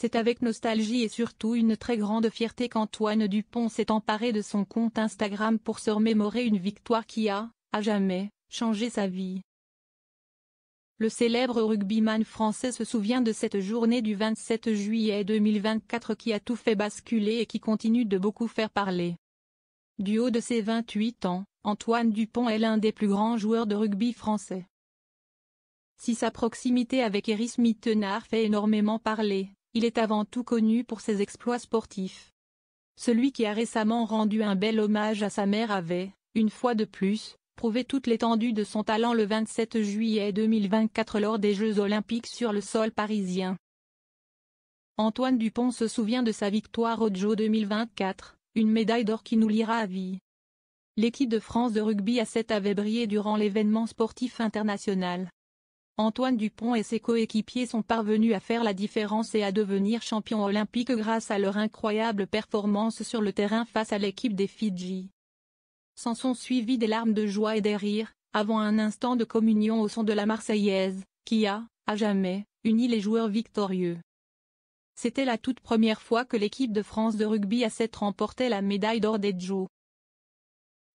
C'est avec nostalgie et surtout une très grande fierté qu'Antoine Dupont s'est emparé de son compte Instagram pour se remémorer une victoire qui a, à jamais, changé sa vie. Le célèbre rugbyman français se souvient de cette journée du 27 juillet 2024 qui a tout fait basculer et qui continue de beaucoup faire parler. Du haut de ses 28 ans, Antoine Dupont est l'un des plus grands joueurs de rugby français. Si sa proximité avec Iris Mittenard fait énormément parler, il est avant tout connu pour ses exploits sportifs. Celui qui a récemment rendu un bel hommage à sa mère avait, une fois de plus, prouvé toute l'étendue de son talent le 27 juillet 2024 lors des Jeux Olympiques sur le sol parisien. Antoine Dupont se souvient de sa victoire aux Jeux 2024, une médaille d'or qui nous liera à vie. L'équipe de France de rugby à 7 avait brillé durant l'événement sportif international. Antoine Dupont et ses coéquipiers sont parvenus à faire la différence et à devenir champions olympiques grâce à leur incroyable performance sur le terrain face à l'équipe des Fidji. S'en sont suivis des larmes de joie et des rires, avant un instant de communion au son de la Marseillaise, qui a, à jamais, uni les joueurs victorieux. C'était la toute première fois que l'équipe de France de rugby à 7 remportait la médaille d'or des Jeux.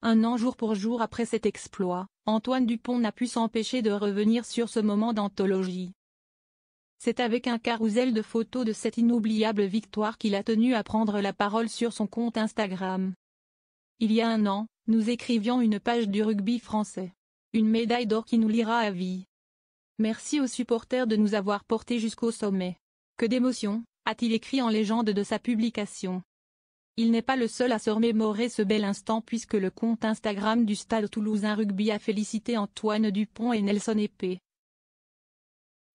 Un an jour pour jour après cet exploit, Antoine Dupont n'a pu s'empêcher de revenir sur ce moment d'anthologie. C'est avec un carrousel de photos de cette inoubliable victoire qu'il a tenu à prendre la parole sur son compte Instagram. Il y a un an, nous écrivions une page du rugby français. Une médaille d'or qui nous liera à vie. Merci aux supporters de nous avoir portés jusqu'au sommet. Que d'émotion, a-t-il écrit en légende de sa publication. Il n'est pas le seul à se remémorer ce bel instant puisque le compte Instagram du Stade Toulousain Rugby a félicité Antoine Dupont et Nelson Épée.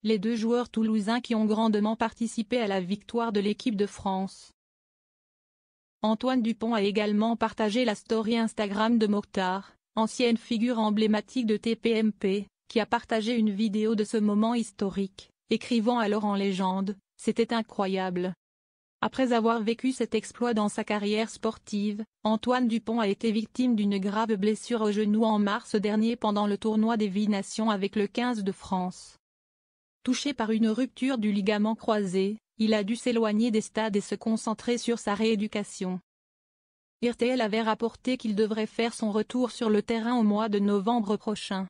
Les deux joueurs toulousains qui ont grandement participé à la victoire de l'équipe de France. Antoine Dupont a également partagé la story Instagram de Mokhtar, ancienne figure emblématique de TPMP, qui a partagé une vidéo de ce moment historique, écrivant alors en légende, « C'était incroyable ». Après avoir vécu cet exploit dans sa carrière sportive, Antoine Dupont a été victime d'une grave blessure au genou en mars dernier pendant le tournoi des 8 Nations avec le 15 de France. Touché par une rupture du ligament croisé, il a dû s'éloigner des stades et se concentrer sur sa rééducation. RTL avait rapporté qu'il devrait faire son retour sur le terrain au mois de novembre prochain.